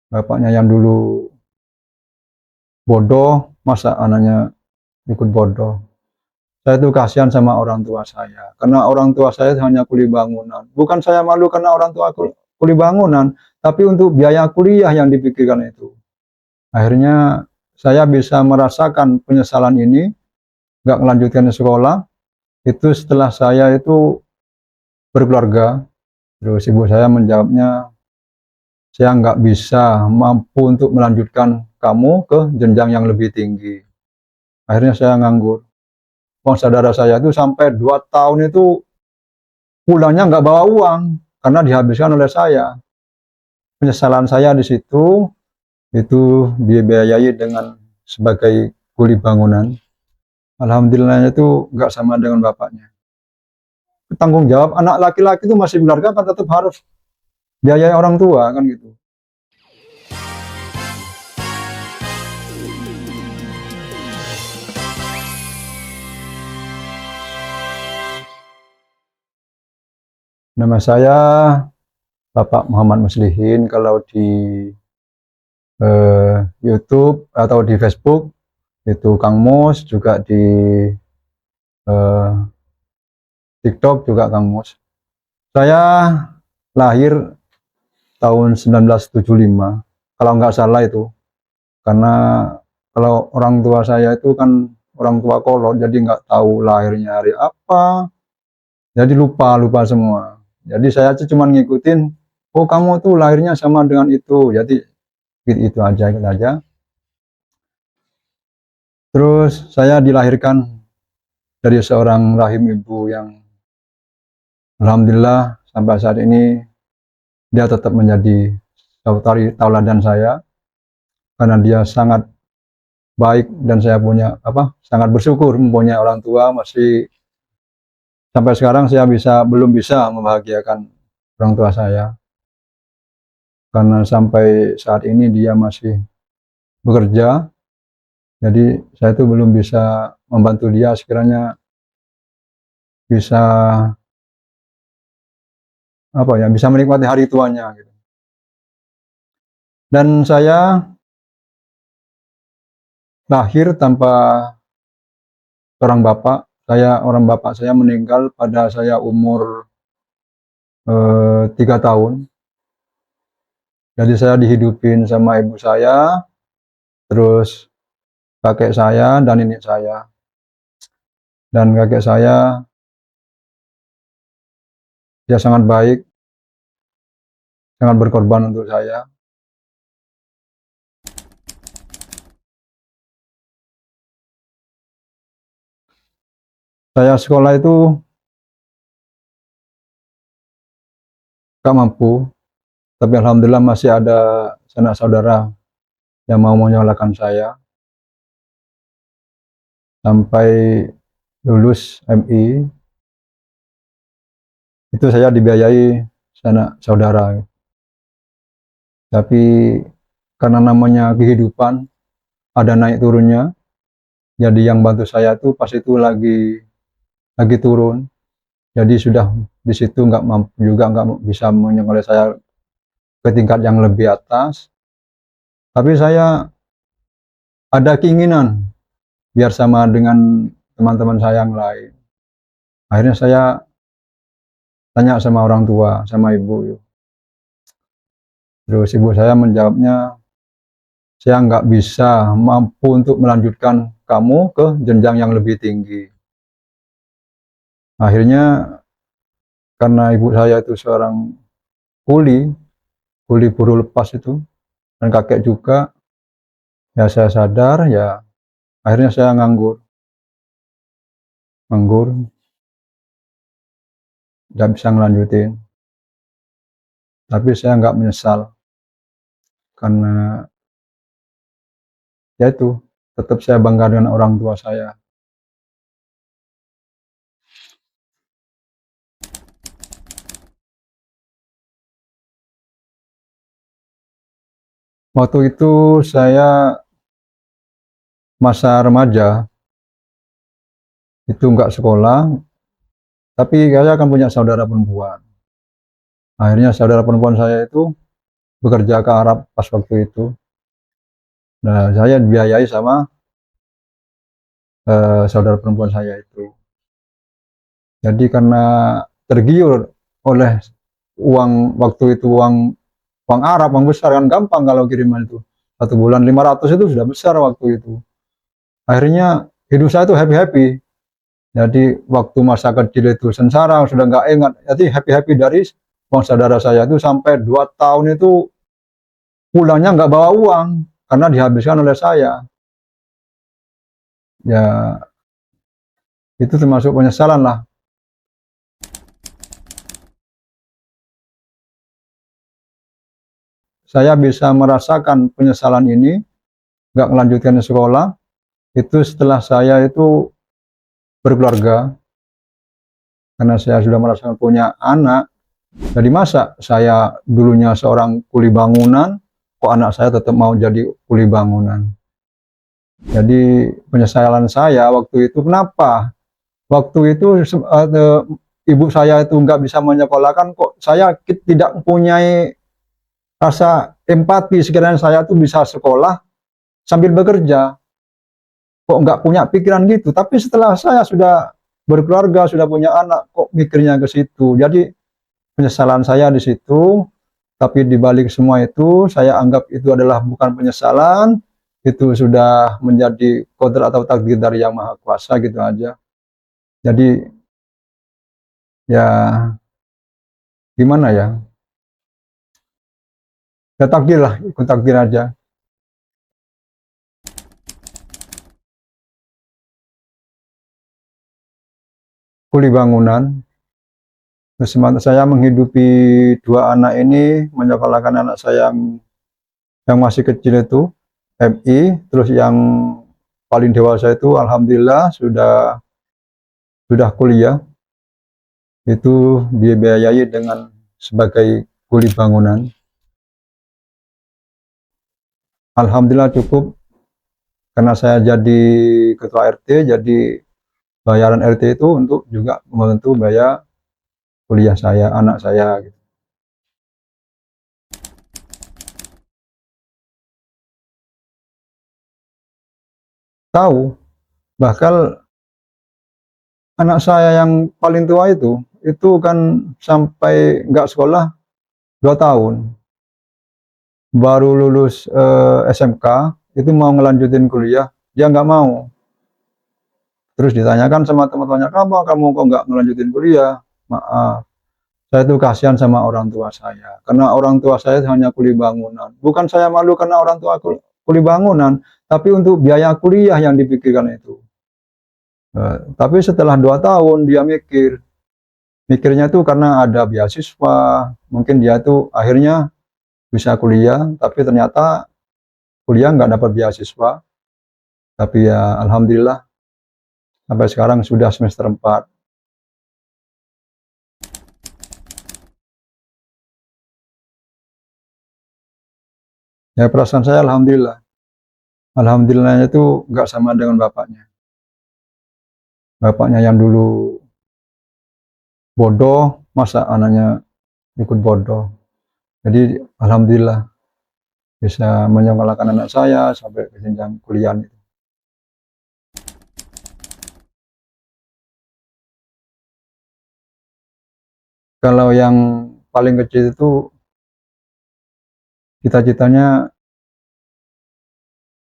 Bapaknya yang dulu bodoh, masa anaknya ikut bodoh. Saya tuh kasihan sama orang tua saya, karena orang tua saya hanya kuli bangunan. Bukan saya malu karena orang tua aku kuli bangunan, tapi untuk biaya kuliah yang dipikirkan itu. Akhirnya saya bisa merasakan penyesalan ini, nggak melanjutkan sekolah, itu setelah saya itu berkeluarga. Terus ibu saya menjawabnya, saya nggak bisa mampu untuk melanjutkan kamu ke jenjang yang lebih tinggi. Akhirnya saya nganggur. Uang saudara saya itu sampai 2 tahun itu pulangnya nggak bawa uang karena dihabiskan oleh saya. Penyesalan saya di situ itu dibiayai dengan sebagai kuli bangunan. Alhamdulillah itu nggak sama dengan bapaknya. Tanggung jawab anak laki-laki itu masih keluarga kan tetap harus biayai orang tua kan gitu. Nama saya Bapak Muhammad Muslihin. Kalau di YouTube atau di Facebook itu Kang Mus, juga di eh, TikTok juga Kang Mus. Saya lahir tahun 1975, kalau nggak salah itu. Karena kalau orang tua saya itu kan orang tua kolot, jadi nggak tahu lahirnya hari apa, jadi lupa semua. Jadi saya cuma ngikutin, oh kamu tuh lahirnya sama dengan itu, jadi gitu aja, gitu aja. Terus saya dilahirkan dari seorang rahim ibu yang alhamdulillah sampai saat ini dia tetap menjadi tauladan saya, karena dia sangat baik dan saya punya sangat bersyukur mempunyai orang tua. Masih sampai sekarang saya belum bisa membahagiakan orang tua saya, karena sampai saat ini dia masih bekerja, jadi saya itu belum bisa membantu dia sekiranya bisa bisa menikmati hari tuanya gitu. Dan saya lahir tanpa orang bapak saya meninggal pada saya umur 3 tahun. Jadi saya dihidupin sama ibu saya, terus kakek saya dan nenek saya. Dan kakek saya dia sangat baik, sangat berkorban untuk saya. Saya sekolah itu gak mampu, tapi alhamdulillah masih ada sanak saudara yang mau menyolakan saya sampai lulus MI. Itu saya dibiayai sanak saudara. Tapi karena namanya kehidupan, ada naik turunnya. Jadi yang bantu saya tuh pas itu lagi turun. Jadi sudah di situ nggak mampu juga, nggak bisa menyekolahkan saya ke tingkat yang lebih atas. Tapi saya ada keinginan biar sama dengan teman-teman saya yang lain. Akhirnya saya tanya sama orang tua, sama ibu. Terus ibu saya menjawabnya, saya nggak bisa mampu untuk melanjutkan kamu ke jenjang yang lebih tinggi. Akhirnya karena ibu saya itu seorang kuli, kuli buruh lepas itu, dan kakek juga, ya saya sadar, ya akhirnya saya nganggur, nggak bisa ngelanjutin. Tapi saya nggak menyesal, karena ya itu, tetap saya bangga dengan orang tua saya. Waktu itu saya masa remaja, itu nggak sekolah, tapi saya akan punya saudara perempuan. Akhirnya saudara perempuan saya itu bekerja ke Arab pas waktu itu. Nah, saya dibiayai sama saudara perempuan saya itu. Jadi karena tergiur oleh uang waktu itu, uang Arab, uang besar kan, gampang kalau kiriman itu. 1 bulan 500 itu sudah besar waktu itu. Akhirnya hidup saya itu happy-happy. Jadi waktu masa kecil itu sengsara, sudah nggak ingat. Jadi happy-happy dari uang saudara saya itu sampai 2 tahun itu pulangnya nggak bawa uang karena dihabiskan oleh saya. Ya itu termasuk penyesalan lah. Saya bisa merasakan penyesalan ini, nggak melanjutkan sekolah, itu setelah saya itu berkeluarga, karena saya sudah merasakan punya anak. Jadi masa saya dulunya seorang kuli bangunan, kok anak saya tetap mau jadi kuli bangunan. Jadi penyesalan saya waktu itu, kenapa? Waktu itu ibu saya itu nggak bisa menyekolahkan, kok saya tidak mempunyai rasa empati sekiranya saya tuh bisa sekolah sambil bekerja. Kok nggak punya pikiran gitu. Tapi setelah saya sudah berkeluarga, sudah punya anak, kok mikirnya ke situ. Jadi penyesalan saya di situ. Tapi di balik semua itu, saya anggap itu adalah bukan penyesalan, itu sudah menjadi kodrat atau takdir dari Yang Maha Kuasa gitu aja. Jadi ya gimana ya? Ya takdir lah, ikut takdir aja. Kuli bangunan. Semangat saya menghidupi 2 anak ini, menyekolahkan anak saya yang masih kecil itu MI, terus yang paling dewasa itu alhamdulillah sudah kuliah, itu dibiayai dengan sebagai kuli bangunan. Alhamdulillah cukup, karena saya jadi ketua RT, jadi bayaran RT itu untuk juga membantu biaya kuliah saya, anak saya gitu. Tahu, bahkan anak saya yang paling tua itu kan sampai nggak sekolah 2 tahun, baru lulus SMK, itu mau ngelanjutin kuliah, dia nggak mau. Terus ditanyakan sama teman-temannya, kenapa kamu kok nggak ngelanjutin kuliah? Maaf, saya itu kasihan sama orang tua saya, karena orang tua saya hanya kuli bangunan. Bukan saya malu karena orang tua kuli bangunan, tapi untuk biaya kuliah yang dipikirkan itu. Tapi setelah 2 tahun dia mikirnya tuh karena ada beasiswa, mungkin dia tuh akhirnya bisa kuliah, tapi ternyata kuliah nggak dapat beasiswa. Tapi ya alhamdulillah sampai sekarang sudah semester 4. Ya perasaan saya alhamdulillah. Alhamdulillahnya itu nggak sama dengan bapaknya. Bapaknya yang dulu bodoh, masa anaknya ikut bodoh. Jadi alhamdulillah bisa menyekolahkan anak saya sampai ke jenjang kuliah itu. Kalau yang paling kecil itu cita-citanya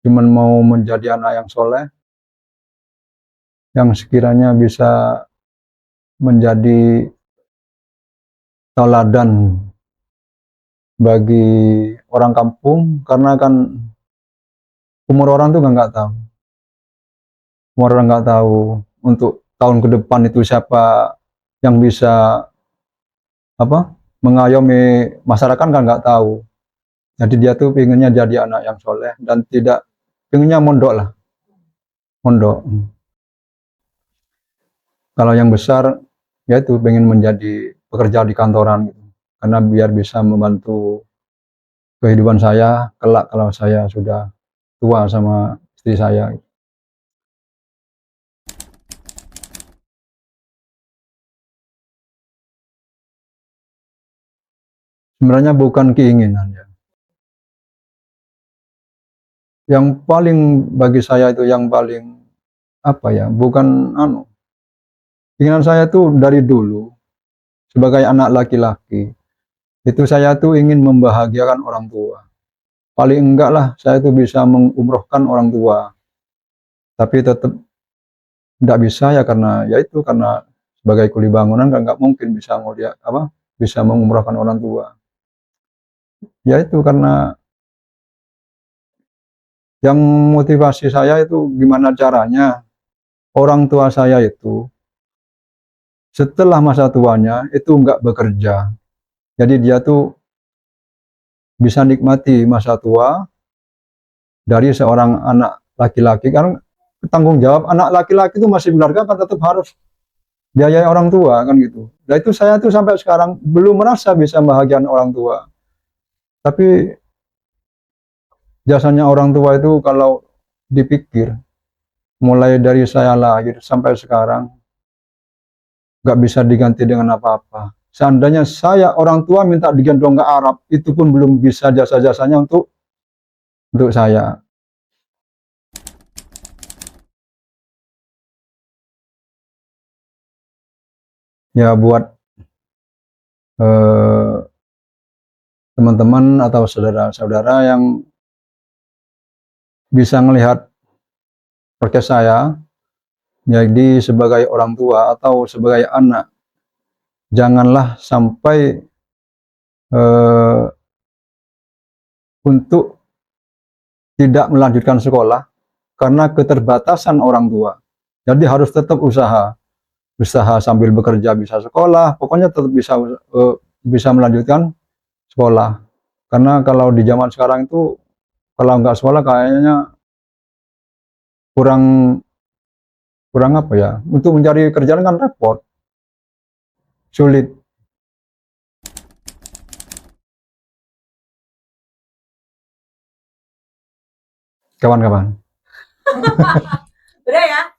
cuma mau menjadi anak yang soleh, yang sekiranya bisa menjadi teladan bagi orang kampung, karena kan umur orang tuh nggak tahu. Umur orang nggak tahu untuk tahun ke depan itu siapa yang bisa apa mengayomi masyarakat, kan nggak tahu. Jadi dia tuh pengennya jadi anak yang soleh dan tidak pengennya mondok lah, mondok. Kalau yang besar ya itu pengen menjadi pekerja di kantoran gitu. Karena biar bisa membantu kehidupan saya kelak kalau saya sudah tua sama istri saya. Sebenarnya bukan keinginan ya. yang paling bagi saya itu yang paling apa ya, bukan keinginan saya tuh dari dulu sebagai anak laki-laki itu saya tuh ingin membahagiakan orang tua. Paling enggak lah saya tuh bisa mengumrohkan orang tua. Tapi tetap tidak bisa ya karena sebagai kuli bangunan kan nggak mungkin bisa ngeliat bisa mengumrohkan orang tua. Ya itu karena yang motivasi saya itu gimana caranya orang tua saya itu setelah masa tuanya itu nggak bekerja. Jadi dia tuh bisa nikmati masa tua dari seorang anak laki-laki. Karena tanggung jawab anak laki-laki itu masih berharga kan tetap harus biayai orang tua kan gitu. Nah itu saya tuh sampai sekarang belum merasa bisa membahagiakan orang tua. Tapi jasanya orang tua itu kalau dipikir mulai dari saya lahir sampai sekarang nggak bisa diganti dengan apa-apa. Seandainya saya orang tua minta digendong ke Arab, itu pun belum bisa jasa-jasanya untuk saya. Ya buat eh, teman-teman atau saudara-saudara yang bisa melihat podcast saya, jadi sebagai orang tua atau sebagai anak, janganlah sampai eh, untuk tidak melanjutkan sekolah karena keterbatasan orang tua. Jadi harus tetap usaha sambil bekerja bisa sekolah, pokoknya tetap bisa melanjutkan sekolah. Karena kalau di zaman sekarang itu kalau nggak sekolah kayaknya kurang kurang apa ya? Untuk mencari kerjaan kan repot, sulit. Kawan-kawan. Udah ya.